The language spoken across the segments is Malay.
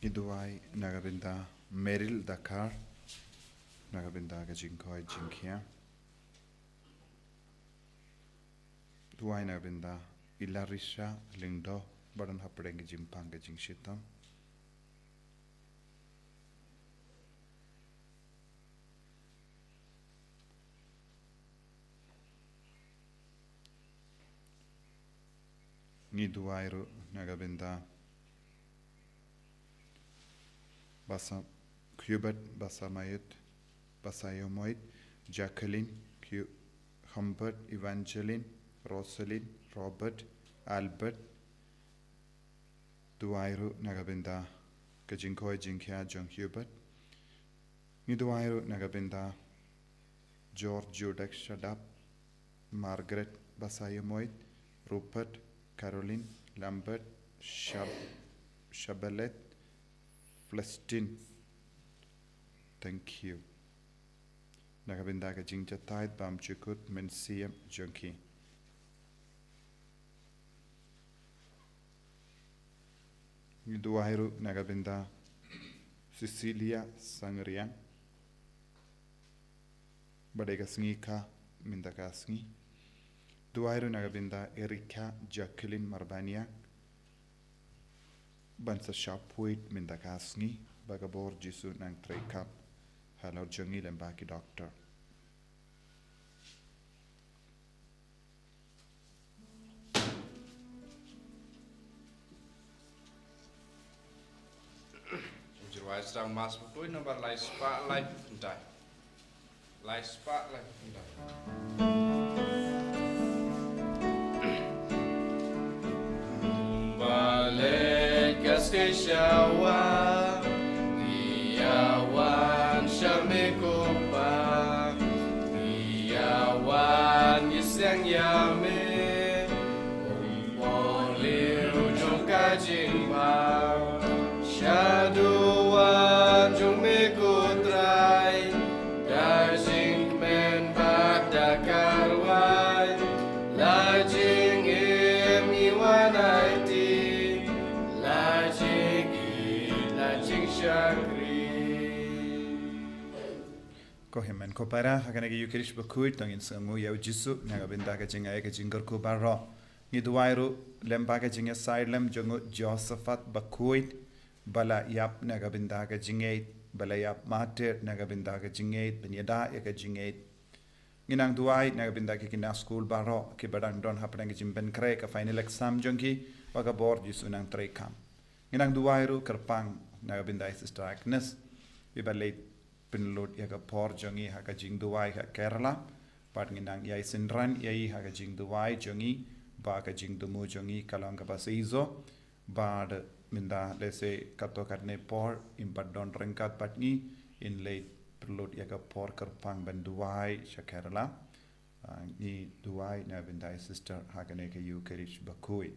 Iduai nagabinda Meril Dakar nagabinda ka jinkoi jinkia. Duai nagabinda Ilarisha Lingdo badan haprengi jimpang ka jingshitam. Ni duairu nagabinda Basa Hubert Basamayet Basayomoit Jacqueline Humbert Evangeline Rosalind Robert Albert Duairu Nagabinda Kajinkoi Jinkia John Hubert Ni Duairu Nagabinda George Judek Shadap Margaret Basayomoit Rupert Caroline Lambert Shabalet Flestin. Thank you. Nagabinda ka jingja tait bam chukut men siem junkie. Duairu nagabinda Cecilia Sangrian. Badega Sngi ka mindaka Sngi. Duairu nagabinda Erika Jacqueline Marbania. Bansa Shapwit mindaka Sngi. Bagabor Jisu nang trekap. Hello Jungi lembaki doctor. Jirwais dang mas Bakhuid nomor live spotlight pendai. Live spotlight pendai. Balik kastisyawa Diawan syamikupa Diawan yisang yame Umpoliu jong kajingpa Syaduan jong mikutray Dajing men badakarway Lajing im iwanayti Lajing syakri Kohimen kopara hakana ki yukirish Bakhuid tangin sangu yau jisu nagabinda ka jinga ka jingar ko barro. Ni duairu lemba ka jinga side lem jongo Josephat Bakhuid bala yap nagabinda ka jingait bala yap mater nagabinda ka jingait benyada ya ka jingait. Nginang duai nagabinda ki kina school barro ki badang don hapnang jimben kre ka final exam jongi waga board jisu nang trekam. Nginang duairu kerpang nagabinda sister Agnes ibalait penlut ya ka por jongi ha ka jing duai ka Kerala pat nginang yai sinran yai ha ka jing duai jongi ba ka jing dumu jongi kalong ka basizo bad minda lese kato karne por impat don rengkat patni in late penlut ya ka por kerpang ban duai sha Kerala ni duai na binda sister ha ka ne ka yu kerish Bakhuid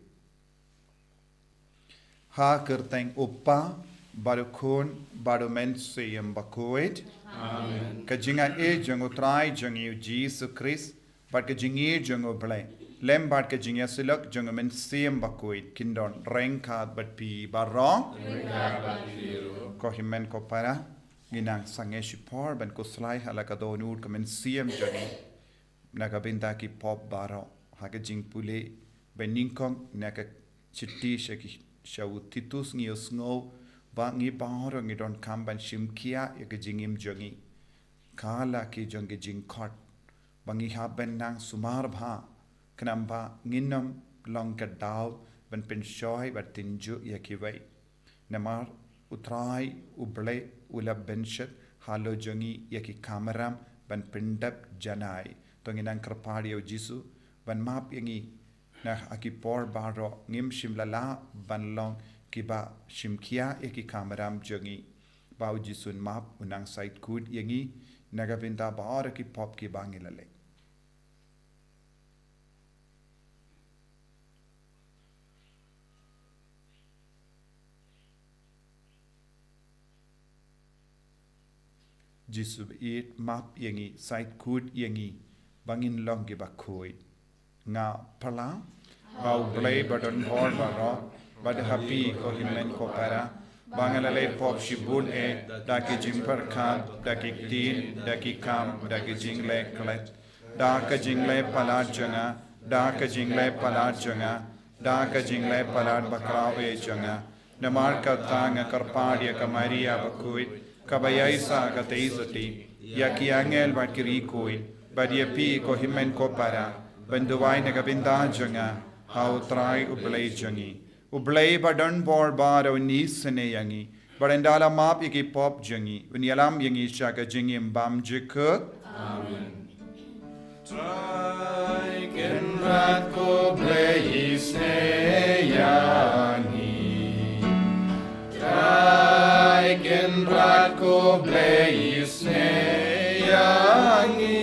ha kerteng uppa Barukun barumen siyem Bakhuid. Amen. Kajinga jongo try jongi Jesus Christ, but kajingi jongo blay. Lem bat kajinga silak jongo men siyem Bakhuid. Kindon rengkat but pi barong. Kohimen kopara. Ginang sangeshi por ben kuslai halakadonur kamen siyem jongi. Nagabinda ki pop baro. Hakajing pule ben ninkong naka chitti shaki shawutitus ngiyos ngo. Bangi bahoro ngi don kamban shimkia ya jingim jongi kala ki jongi jingkot bangi haben nang sumar bha knamba nginam long ka daw ban pen shoy bat tinju ya kiwai namar utrai uble ula benshet halo jongi ya ki kameram ban pendap janai to nginang krpadi o jisu ban map yangi na akipor baro ngim shimlala ban long kiba shimkia eki kameram jongi bau jisun map unang site kud yangi nagabinda baara ki pop ki bangilale jisub it map yangi site kud yangi bangin long ki Bakhuid nga pala bau blay badon hor baro Bad happy ko himen ko para bangalale pop shibun daki jimper khan daki tin daki kam daki jingle klet daka jingle palat janga daka jingle palat janga daka jingle palat bakrawe janga namar katanga karpadia kamaria Bakhuid kabayaisa kateizoti yaki angel bakirikoi badiapi ko himen ko para benduwai nagabinda janga how try ublay jangi ublay badan bor bar o nisene yangi barandala map iki pop jangi unyalam yangi shaka jangi mbam jikut amen try ken rat ko blay isne yangi try ken rat ko blay isne yangi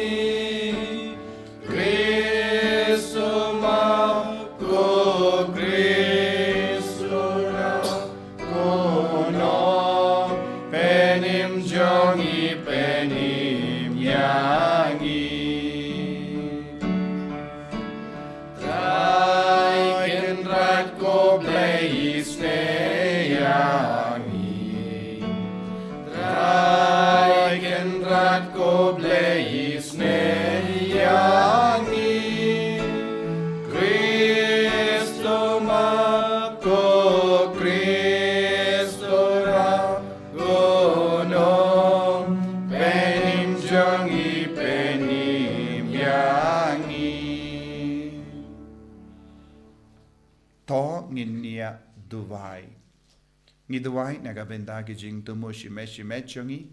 Ngidwai nagabenda ki jing tumo shime chongi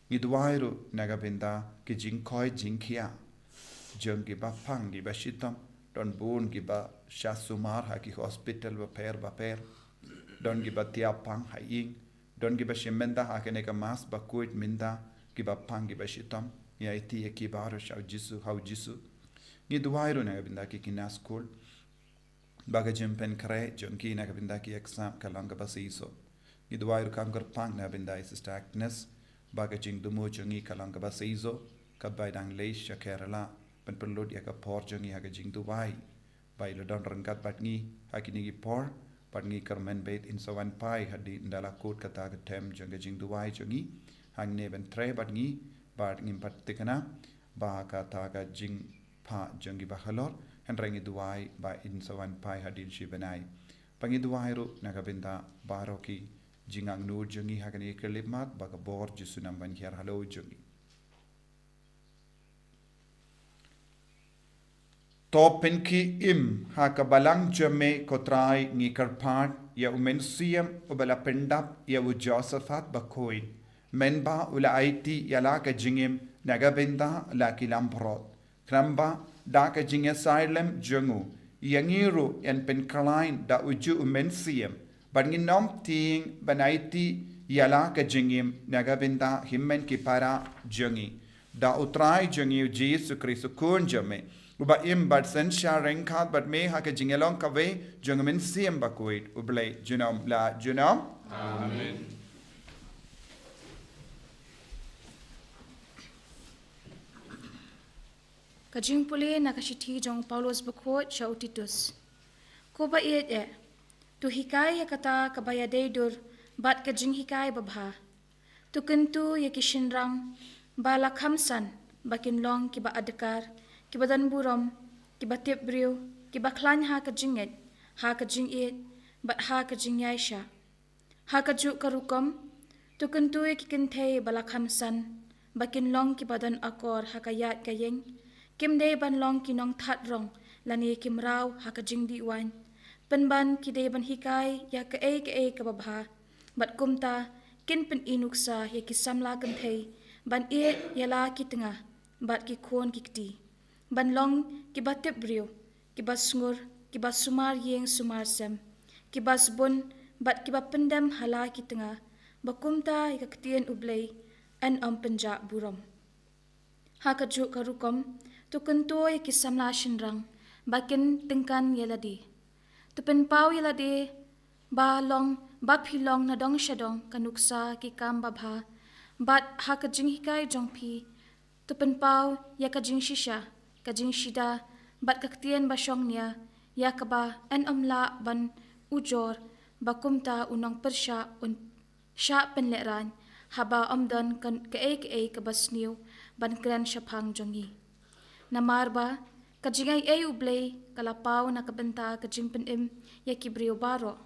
ngidwai ru nagabenda ki jing koi jing kia jong ki ba pang ki ba shitam don bun ki ba shasumar ha ki hospital ba per don ki ba tia pang ha ing don ki ba shimenda ha ke ka mas Bakhuid minda ki ba pang ki ba shitam ya iti ki ba ro shau jisu hau jisu ngidwai ru nagabenda ki kina school baga jimpen kare jong ki nagabenda ki exam kalanga ba siso Gidwair kangar pang na bindai Sister Agnes baga jing dumo jongi kalanga ba seizo kabai dang leisha Kerala pen perlud ya ka por jongi haga jing duwai bai lo don rangkat batngi hakini gi por batngi karmen bait in sawan pai hadi ndala kot kata ka tem jonga jing duwai jongi hangne ben tre batngi bat ngim pat tikana ba ka ta ka jing pa jongi ba halor hen rangi duwai ba in sawan pai hadi shi benai pangi duwai ru nagabinda baroki jingang nur jongi hagani kelimat baga bor jisunam ban hier halo jongi topen ki im haka balang jame kotrai ngi karpat ya umensiam ubala pendap ya u Josephat Bakhuid menba ula IT ya la ka jingim nagabenda la kilamprot kramba da ka jinga silem jongu yangiru en pen kalain da uju umensiam Bangin nom ting banaiti yala ka jingim nagabinda himmen ki para jongi da utrai jongi Jesu Kristo kun jame uba im bad sen sha renkat bad me ha ka jingelong ka ve jongmen siem Bakhuid ublay junom la junom amen Kajing puli nakashiti jong Paulos Bakhuid sha utitus ko ba e tu hikai ya kata kabaya deidur bat kajing hikai babha tu kentu ya kishinrang bala khamsan bakin long ki ba adkar ki badan buram ki ba tebriu ki ba klan ha kajinget ha kajing et bat ha kajing yaisha ha kaju karukom tu kentu ya kinthe bala khamsan bakin long ki badan akor ha kayat kayeng kim de ban long ki nong that rong lani kim raw ha kajing diwan penban kide ban hikai ya ke ka babha bat kumta kin pen inuksa ya ki samla kan thei ban e ya la ki tanga bat ki khon ki kti ban long ki batep briu ki basngur ki basumar yeng sumar sem ki basbun bat ki pendam hala ki tanga bakumta ya ktien ublei an penja buram ha ka ju karukom tu kanto ya ki samla shinrang bakin tingkan yeladi Tupen pau yalade ba long ba philong na dong shadong kanuksa ki kam babha bat ha ka jing hikai jong phi tupen pau ya ka jing shisha ka jing shida bat ka ktien ba shong nia ya ka ba an amla ban ujor ba kumta unong persha un Sya penleran, haba omdan ke kabasniu, ban kran syapang jongi. Namarba, kajingai ublay, kalapaw na kabenta kajing penim, ya kibrio baro.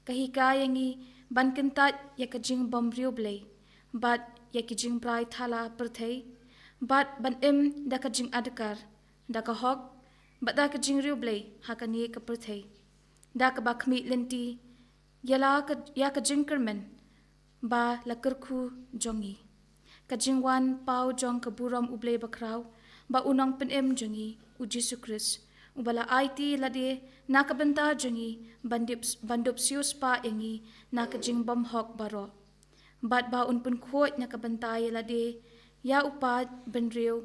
Kahika yangi, ban kentat ya kajing bombrio blay, bat ya kijing prai thala perthay, bat ban da kajing adakar, da kahog, bat da kajing rio blay, hakani ka perthay. Da ka bakmi lenti, ya kajing kermen, ba lakerku jongi. Kajing wan pau jong kaburam ublay bakraw, ba unang penim jongi, u Jesu Christ, ubala IT lade nakabenta jongi, bandup sius pa yangi, nakajing bamhok baro. Bat ba unpun kuot nakabenta lade, ya upad benriw,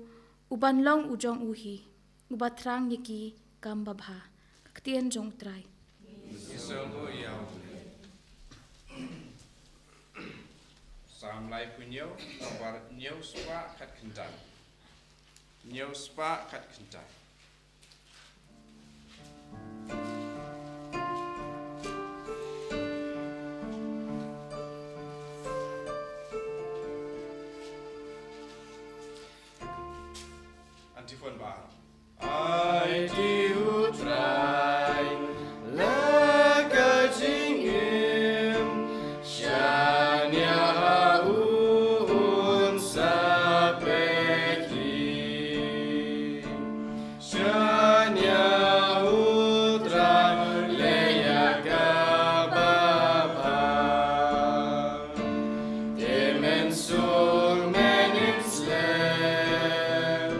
uban long ujong uhi, ubatrang yaki kambabha. Kaktian jong try. Sam lai punyo, nomor nyo spa kat kentai. Nyo spa kat kentai. Antifon bar. I do try, like a jingim, shania un sapeti, shania utra leia gababa, demensul menim slem.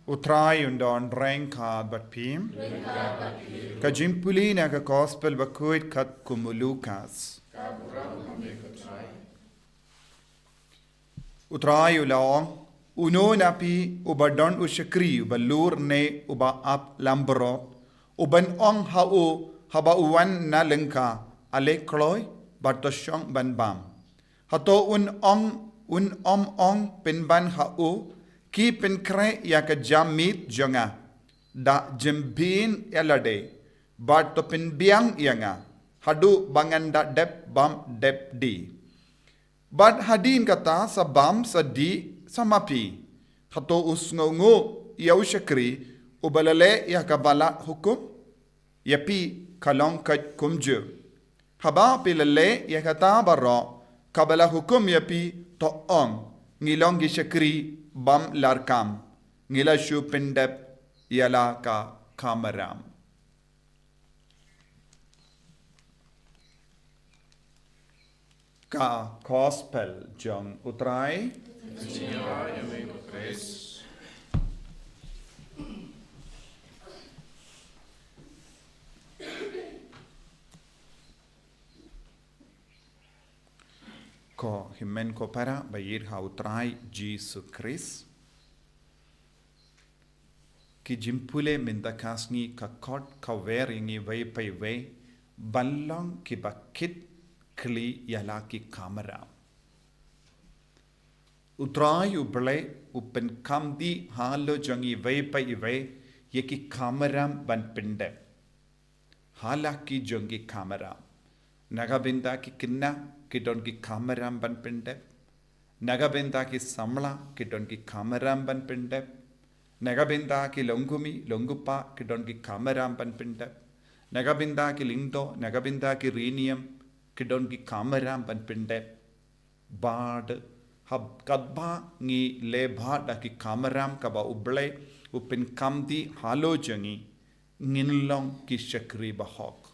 Utrai undon renkad bat pim. Ka jimpuli na ka gospel Bakhuid kat kumulukas. Utrai ulong uno napi uba don ushakri uba lur ne uba ap lambro uban ong hau haba uwan na lengka ale kloy bartoshong ban bam hato un ong pin ban hau ki pin kre ya ka jamit jonga da jembin elade bat to pin biang yanga hadu bangan da dep bam dep di bat hadin kata sa bam sa di sa mapi hato usngo yaw shakri ubalale ya kabala hukum yapi kalong kat kumju haba pilale ya kata baro kabala hukum yapi to ong ngilong gi shakri bam larkam ngila shu pindep yala ka kamaram ka gospel jong utrai Senhor, eu me preço. ko himen ko para bayir ha utrai Jesus Christ ki jimpule minda kasngi ka kot ka weringi way pay way balong ki bakit kli yala ki kamera utrai uble upen kamdi halo jangi way pay way yeki kameram ban pinde hala ki jangi kamera nagabinda ki kinna ki don ki kameram ban pinde nagabinda ki samla ki don ki kameram ban pinde nagabinda ki longupa ki don ki kameram ban pinde nagabinda ki lingdo nagabinda ki renium ki don ki kameram ban pinde bad hab kadba ngi le bhada ki kameram kaba uble upin kamdi halo jangi nginlong ki shakri bahok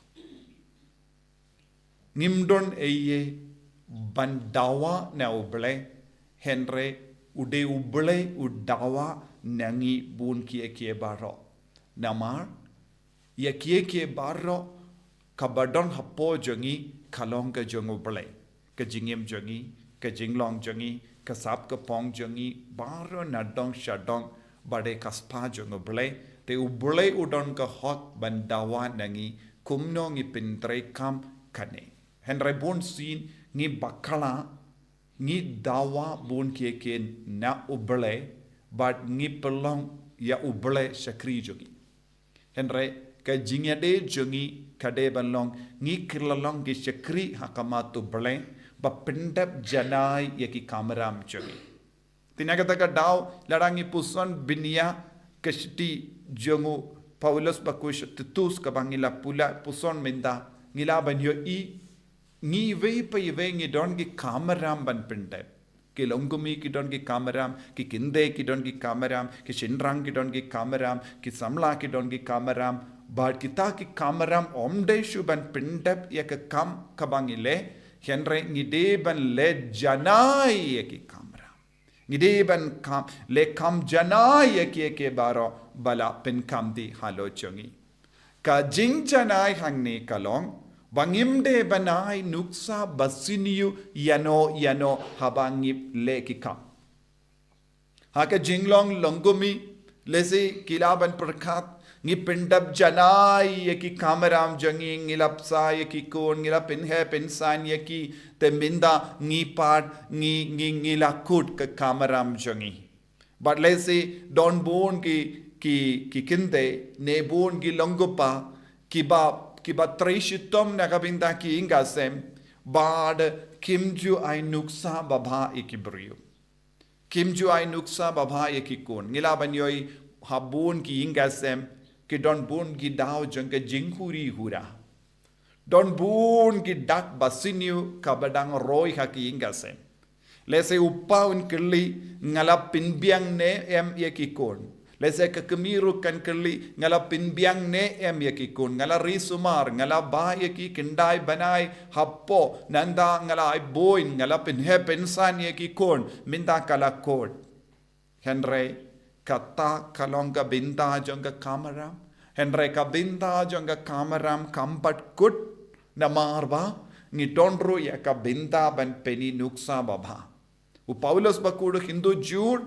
ngimdon eye bandawa na uble henre ude uble udawa nangi bun kie baro namar ya kie baro kabadon hapo jangi kalong ka jong uble ka jingim jangi ka jinglong jangi ka sap ka pong jangi baro nadong shadong bade kaspa jong uble te uble udon ka hok bandawa nangi kumno ngi pintre kam kane henry bon sin ngi bakala ngi dawa bon ken na uble but ngi pelong ya uble shakri jogi henry ka jingade jogi kade balong ngi kirlalong gi shakri hakamatu ble ba pendap janai yaki kameram jogi tinagata ka daw larangi puson binia kashti jongu Paulus bakush tutus ka bangila pula puson minda ngila banyo i ngi vei pa ive ngi don ki kameram ban pinde ki longumi ki don ki kameram ki kinde ki don ki kameram ki shinrang ki don ki kameram ki samla ki don ki kameram bad kita ki kameram omde shu ban pinde ya ka kam kabangile henre ngi de ban le janai ya ki kameram ngi de ban kam le kam janai ya ki ke baro bala pen kam di halo chongi ka jing janai hangni kalong bangimde banai nuksa basiniu yano habangip lekika haka jinglong longumi lese kilaban perkat ngi pendap janai yaki kameram jangi ngilapsa yaki kon ngila pinhe pinsan yaki teminda ngi pat ngi lakut ka kameram jangi but lese don bon ki kinde ne bon gi longopa kiba treshitom nakabinda ki ingasem bad kimju ay nuksa baba ikibrio kimju ay nuksa baba ikikon ngila banyoy habun ki ingasem ki don bun ki daw jangka jinghuri hura don bun ki dak basiniu kabadang roy haki ingasem lese upaun kili ngala pinbiang ne em yakikon lese kekemiru kan keli ngala pinbiang ne em yakikun ngala risumar ngala ba yaki kendai banai happo nanda ngala ai boin ngala pinhe pensan yakikun minta kala kod henry kata kalonga binta jonga kamaram henry ka binta jonga kamaram kampat kut namarba ngitondru ya ka binta ban peni nuksa baba u Paulus bakudu Hindu Jude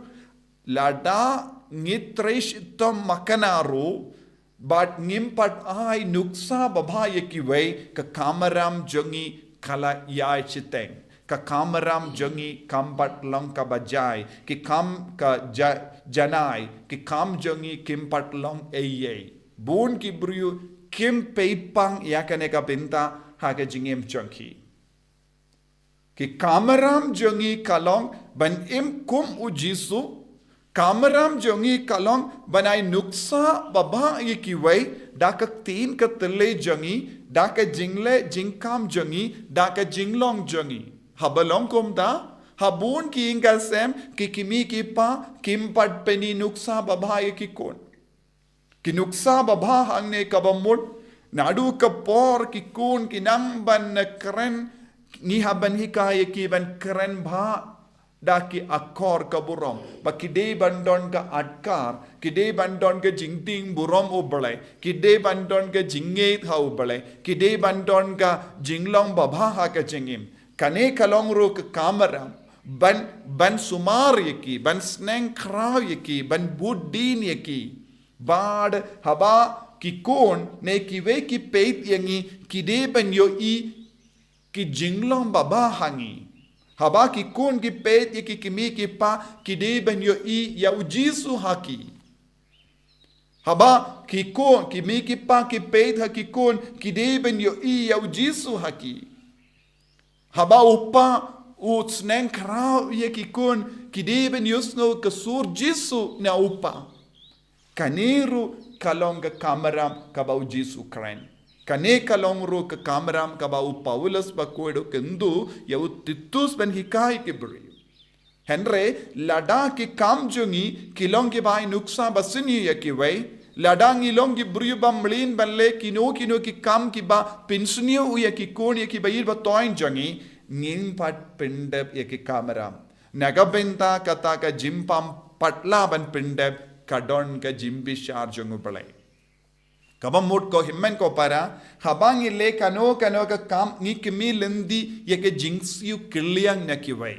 lada ngitresh tom makanaru but ngimpat ai nuksa babaya kiway ka kamaram jongi kala yai chiteng ka kamaram jongi kambat long ka bajai ki kam ka janai ki kam jongi kimpat long eye bun ki bru kim peipang yakane ka pinta ha ka jingem jongi ki kamaram jongi kalong ban im kum ujisu kamaram jongi kalong banai nuksa baba ye kiway dakak tin ka tele jongi daka jingle jingkam jongi daka jinglong jongi habalong komda habun ki inga sem ki kimi ki pa kimpat peni nuksa baba ye ki kon ki nuksa baba hangne kabamut nadu ka por ki kun ki namban na kren ni haban hikaye ki ban kren bha daki akor ka burom ba kide bandon ka atkar kide bandon ka jingting burom ubale kide bandon ka jinget ha ubale kide bandon ka jinglong babha ha ka jingim kane kalong ro ka kamaram ban sumar yeki ban sneng kraw yeki ban buddin yeki bad haba ki kon ne ki we ki peit yangi kide ban yo I ki jinglong baba hangi haba ki kun ki pet ye ki kimi ki pa ki de ben yo I ya ujisu haki haba ki kun ki mi ki pa ki pet ha ki kun ki de ben yo I ya ujisu haki haba upa u sneng krau ye ki kun ki de ben yo sno ka sur jisu na upa kaniru kalonga kamaram ka ba ujisu kren kane kalong ro ka kamaram ka ba u Paulus ba koedo kendu ya u titus ben hikai ke bri henre lada ki kam jungi kilong ke bai nuksa basini ya ki wei lada ngilong ki bri ba mlin balle kino ki kam ki ba pinsuni u ya ki kon ya ki bai ba toin jungi ngin pat pindep ya ki kamaram nagabenta kata ka jimpam patla ban pindep kadon ka jimbi shar jungu balai kabamut ko himmen ko para habang ile kano ka kam ni kimi lendi ye ke jingsiu kiliang na kiwai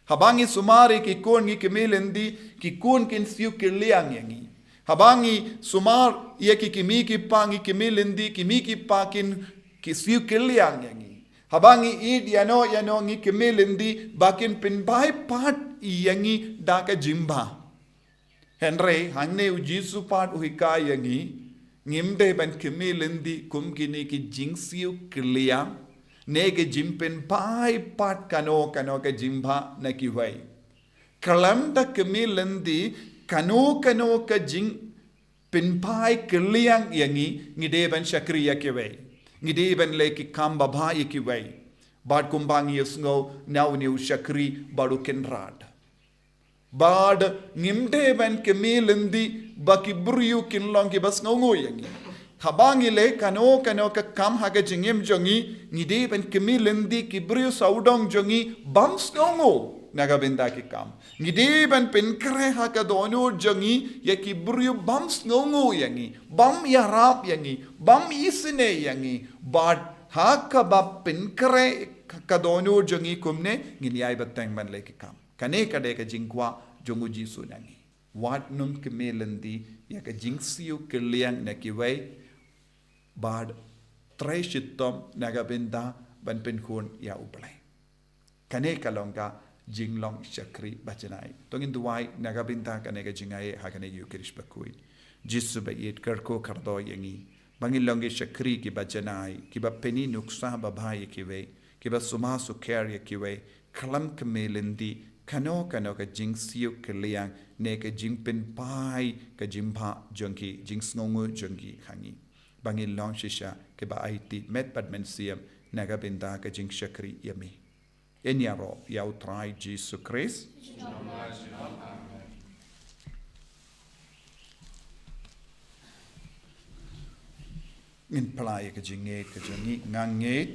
habangi sumari ki kon ni kimi lendi ki kon kin siu kiliang yangi habangi sumar ye ki kimi ki pangi kimi lendi kimi ki pakin ki siu kiliang yangi habangi id yano ni kimi lendi bakin pin bai pat yangi daka jimba henry hangne ujisu pat uhika yangi ngimde ban kimi lendi kum kini ki jingsiu kiliang nege jimpen pai pat kano ka jimba na ki wai kalam da kimi lendi kano ka jing pin pai kiliang yangi ngide ban shakriya ki wai ngide ban le ki kamba bha ki wai bad kumbangi yusngo now new shakri badu kenrad bad ngimde ban kimi lendi baki buriu kinlong ki bas ngongo yangi habangi le kano ka kam haga jingim jongi ngide ban kimi lendi ki buriu saudong jongi bams ngongo naga benda ki kam ngide ban penkre haga dono jongi ya ki buriu bams ngongo yangi bam ya rap yangi bam isne yangi bad haka ba penkre ka dono jongi kumne ngini ai batang ban le ki kam kane kade ka jingkwa jongu jisu nangi wat num kemelandi ya ka jingsiu keliang na kiwai bad treshitom naga benda ban penkhun ya uplai kane kalonga jinglong shakri bachanai tongin duwai naga benda kane ka jingai ha kane yu kirish bakui jisu ba yet karko kardo yangi bangin longe shakri ki bachanai ki ba peni nuksa ba bhai kiwai ki ba suma su care ya kiwai kalam kemelandi kano ka jingsiu keliang ne ka jingpen pai ka jimba jongki jingsngongu jongki khangi bangil long shisha ke ba it met padmen siam naga benda ka jing shakri yami enyaro yau try Jesus Christ in play ka jinget ka jongi nganget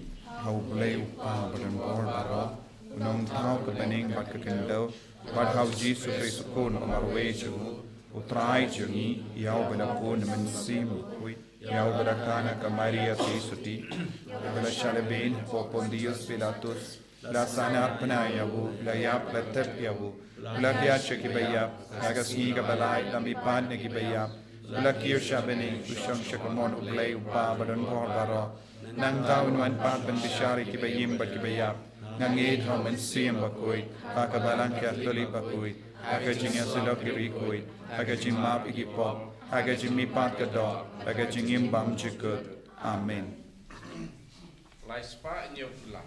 hau bleu pa badan bor baro unong tau ka baning bat ka kendo bat hau Jesus Christ kon marwe chu utrai jongi yau bana kon men sim kui yau bana kana ka Maria ti suti bana shaleben po pondios Pilatus la sanar pena yabu, la yap la tep yabu, la kia chekibayap, naga Sngi ka balay, la mi pan negibayap, la kio shabene, ushang shakamon ublay upa badon bor baro, nang daun wan pat ben bishari kibayim ba kibayap, nang eid hom en siyam Bakhuid, haka balang kia tuli Bakhuid, haka jingya silog girikuid, haka jimap igipop, haka jimi pat kadok, haka jingim bam jikut. Amen. Lai spa in your pula.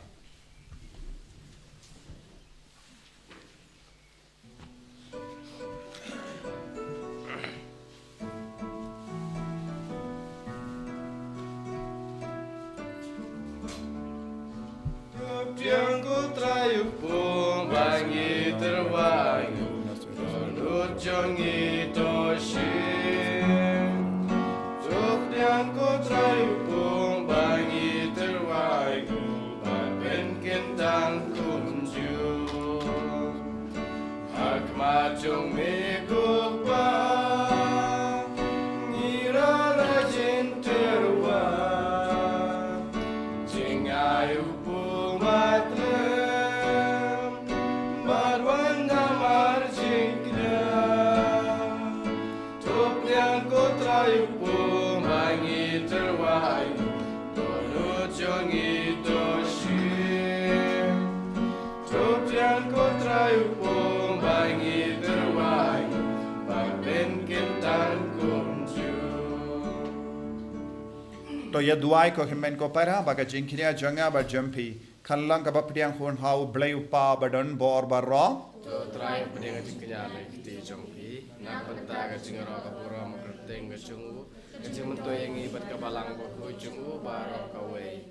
Yang ku trayu pun bangi terwangu, Donut jongi toshim. Yang ku trayu pun bangi terwangu, Bapen kentang kunju. Akma jong mekupa, Ngira rajin terwan, Jingayu To ya duai ko himen ko para baga jingkiria janga ba jampi kallang ka bapriang hun hau blay upa badon bor barro To try pedang jingknya lagi ti jongpi, nak benta ka jingro ka pura makerteng ka jungu, ka jingmentoy yang ibat ka balang ko jungu baro ka wei.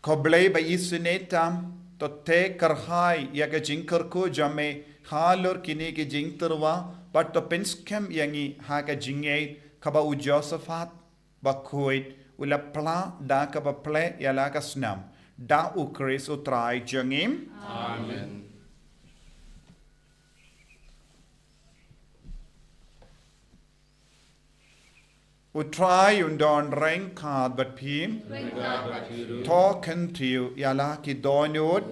ko blay ba isinetam to te karhai ya ga jinkar ko jame halor kini ki jingterwa but to pinskem yangi ha ga jingay kaba u Josephat Bakhuid ula pla da kaba ple yala ka snam da u Chris u try jangim. Amen. U try undon rank card but pim talking to you yala ki donut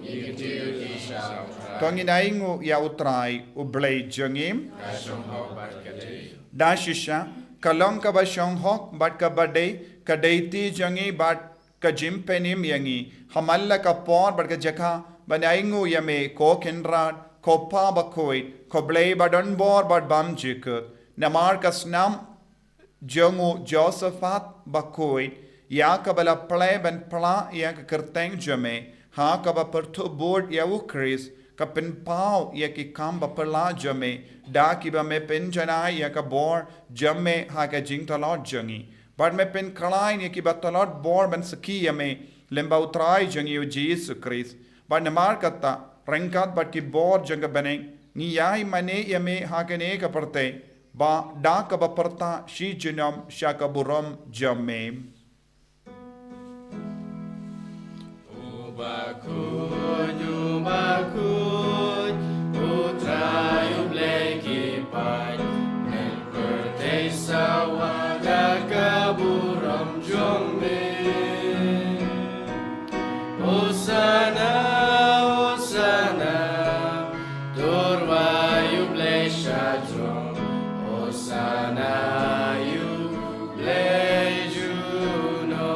tongin aingu ya u try u blay jangim da shisha kalong ka ba shong hok bat ka badai ka deiti jangi bat ka jimpenim yangi hamalla ka por bat ka jaka banaingu yame ko kinrat ko pa Bakhuid ko blay badon bor bat bam jikut namar ka snam jangu Josephat Bakhuid ya ka bala play ben pla ya ka kerteng jame ha ka ba pertu board ya u Chris ka pen pau ya ki kam ba pla jame da ki ba me pen jana ya ka bor jame ha ka jing talot jangi but me pen kalain ya ki ba talot bor ben saki ya me lemba utrai jangi u Jesus Christ but namar kata rengkat but ki bor janga beneng ni yai mane ya me ha ka ne ka perte ba da ka ba perta shi jinam shaka buram jame. Bakhuid, putra yubleki pai, nel pertei sawada kaburam jome. Hosana, Hosana, durwa yublei shadrom, Hosana yublei juno.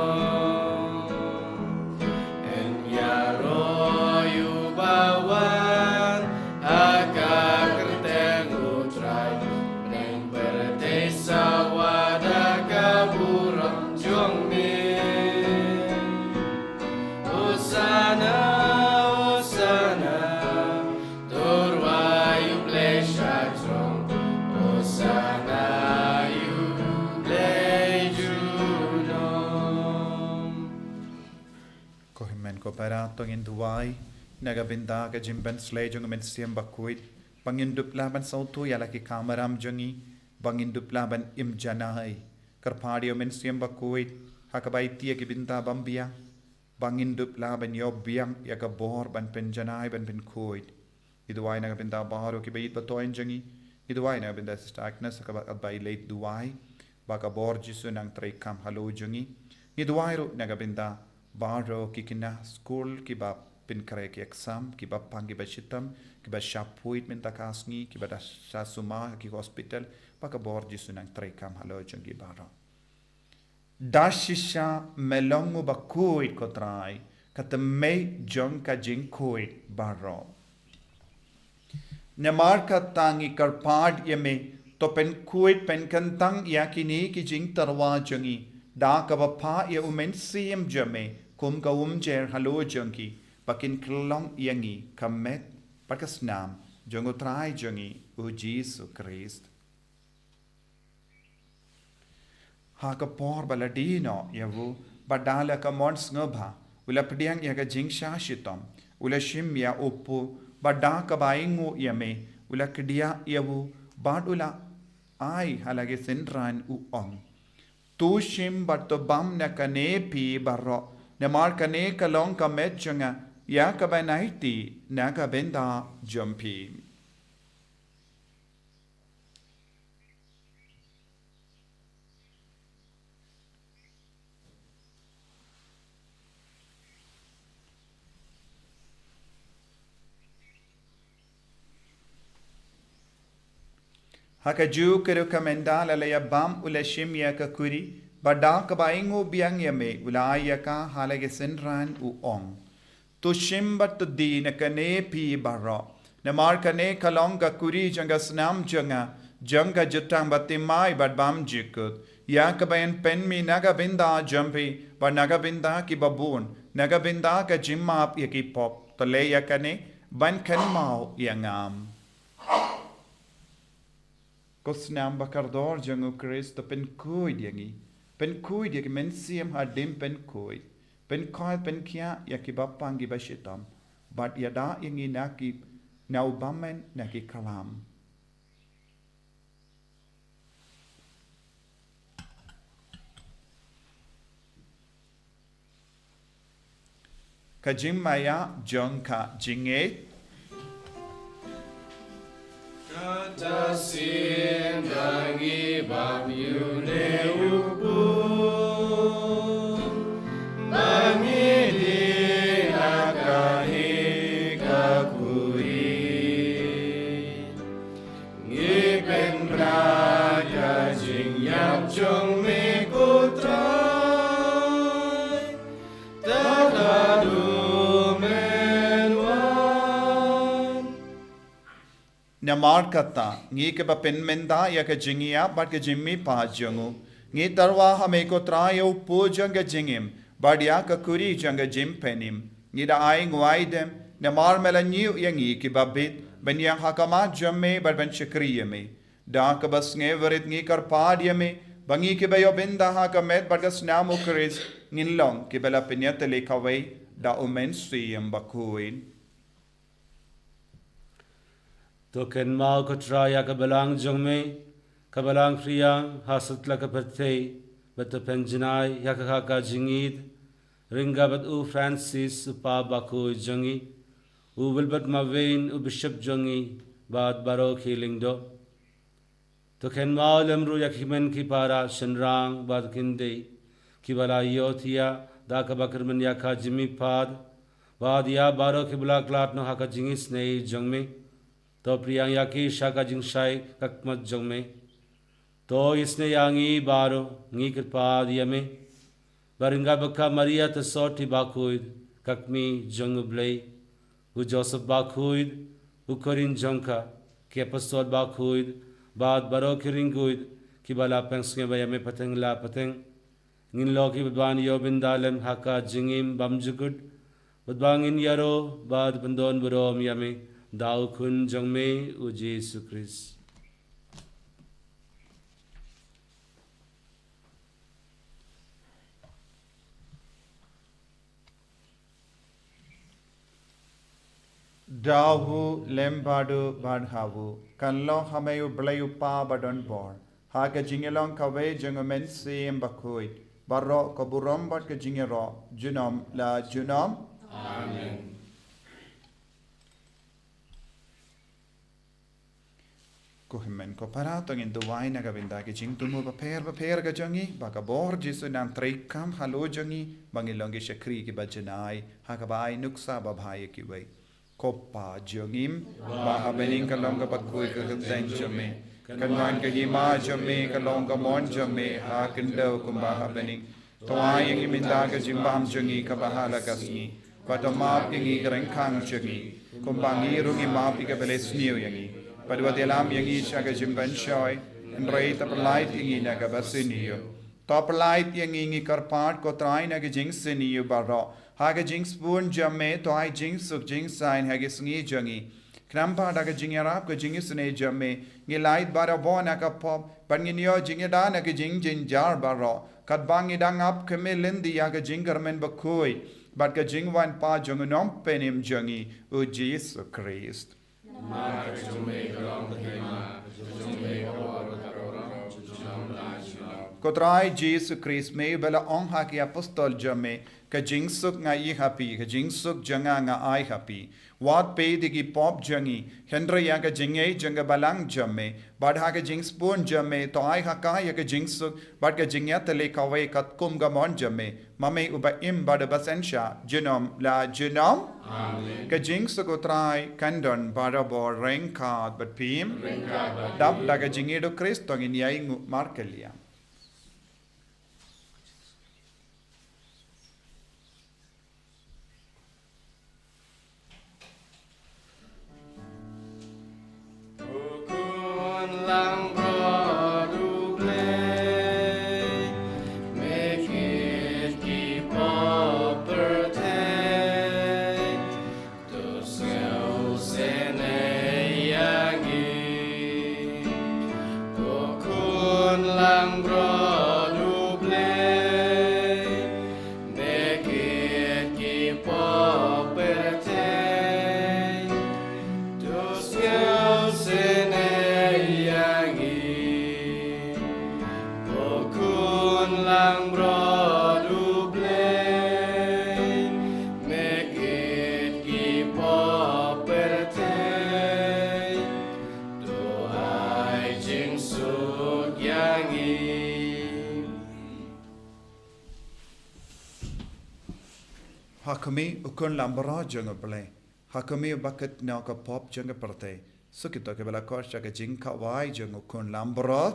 Ko para tongin duai naga binda ka jimban slay jong men siam Bakhuid pangin dupla ban sautu yala ki kamaram jongi bangin dupla ban im janai karpadi men siam Bakhuid hakabai tia ki binda bambia bangin dupla ban yob biang ya ka bor ban pen janai ban pen Khuid iduai naga binda baharo ki bait batoin jongi iduai naga binda staknas ka bai late duai baka bor jisu nang trai kam halo jongi iduai ro naga binda baro kikina school kiba pin kare ki exam kiba pangi ba shitam kiba shapuit minta kasngi kiba da sasuma ki hospital paka bor jisu nang trekam halo jongi baro dashisha melongu Bakhuid kotrai kata me jong ka jing kuit baro Namar ka tangi karpad yame to pen kuit pen kantang yakini ki jing tarwa jongi da ka bapa ya umen siem jame kum ka jer halo jongi pakin klong yangi kamet pakasnam jongo trai jongi u Jesu Christ ha ka por baladino yavu badala ka mons ngobha ula pediang ya ka jing shashitom ula shim ya upu bada ka baingu yame ula kedia yavu badula ai halage senran u ong tu shim bato bam na kane pi barro na mar kane kalong ka metjanga ya ka banaiti na ka benda jumpi Haka ju keru kamendala la ya bam ula shimya ka kuri bada ka baingo biang yame ula ayaka halage senran u ong tu shimbat di na kane pi barro na mar kane kalong ka kuri janga snam janga jutang batimai bad bam jikut ya ka bayan pen mi naga binda jumpi ba naga binda ki babun naga binda ka jimap ya ki pop to le ya kane ban kan mau yangam Kosnam bakardor jangu Christ pen kuid yangi men siem hadim pen kuid pen kia yaki bapangi bashitam but yada yangi naki nau bamen naki kalam Kajim maya jongka jinget Katasin dangi bab yune ubu Bangi di nakahi kakuri Ngipen braga jing yap jong me kutrai Takadu Namar kata ngi ke ba pen menda ya ka jingia bat ke jimmi pa jangu ngi darwa hame ko trayo pu janga jingim badia ka kuri janga jim penim ngi da ai ngwaidem namar melanyu yangi ki babit ben yang hakama jamme bar ben chakriyame da ka bas nge verit ngi kar padyame bangi ke bayo benda ha ka met bagas namu kris ngin long ki bela penyat le kawai da umen siem Bakhuid Token mau kotraya kabalang jongme kabalang priyang hasatla kapatei bata penjinai yakaka jingid ringa bat u Francis upa Bakhuid jongi u wilbat mavein u bishop jongi bad baro healing do Token mau lemru yakimen ki para shenrang bad kinde kibala yothia da kabakirman yaka jimi pad bad ya baro kibla klat no haka jingis nei jongme तो प्रियांग याकी शाका जिंगशाई ककमत जंग में तो इसने यांगी बारो नी कृपा दिया में बरिंगा बक्का मरिया तो सोटी Bakhuid ककमी जंग ब्ले उ जोसेफ Bakhuid उ कोरिन जंका के अपस्टोल Bakhuid बाद बरो किरिंगुid की बाला पेंसके बया में पतंग ला पतंग इन लोकी बदवान यो बिंदालम हाका जिंगिम बमजुगुड बदवांग इन यारो बाद बंदोन बरोम यामे Dao kun jong me u Jesu Christ. Dahu lembadu badhavu kanlo hameyu blayu pa badon bor haga jingelong kawe jongomen siem Bakhuid barro kaburom bat ke jingero junom la junom Amen ko himen ko para tongin duwai na gabinda ke jing tumu paper ga jangi baga bor jisu nan trei kam halo jangi bangilongi shakri ki bajanai hakabai nuksa babhai ki wei koppa jongim ba bening kalong ka patkui ka den jame kanwan ka hima jame kalong ka mon jame ha kendo kumba bening toa yang minda ka jimbam jangi ka bahala kasni patomap yangi kareng kang jangi kumbangi rungi map ka belesniu yangi Padua dalam yang isya ke jimban syoy, enrai tapalait ingi naga basiniyo. Tapalait yang ingi karpat ko try naga jing siniyo baro. Haga jing spoon jamme to ai jing suk jing sign haga sngi jangi. Krampa daga jing yarap ko jing sne jamme. Ngi light bara bo naga pop, but ngi nyo jing yada naga jing jing jar baro. Kat bangi dang up keme lindi yaga jing garmen bakhuid. But ka jing wan pa jung nom penim jangi u Jesus Christ. Kotrai Jesus Christ may bela ong haki apostol jame ka jingsuk nga I happy ka jingsuk janga nga I happy wat pe digi pop jangi hendra ya ka jingay janga balang jame bad ha ka jingspun jame to I haka ya ka jingsuk bad ka jingya tele kawai kat kum gamon jame mame uba im bad basensha genom la genom ka jingsuk kotrai kandon barabor renkad but pim dab daga jingido Kristo ngin yai markelia Hakami ukun lambara janga play. Hakami bucket na ka pop janga parte. Sukito ke bela korsha ke jinka wai janga ukun lambara.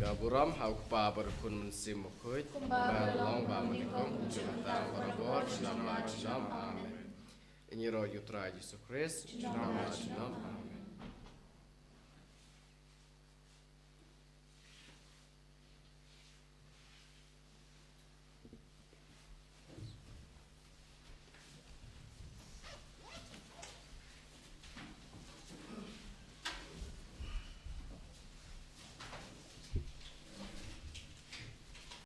Gaburam hau pa berkun mensim Bakhuid balong ba menikom jumata barabor nama Amen. Ini roh yutra Yesus Kristus nama Amen.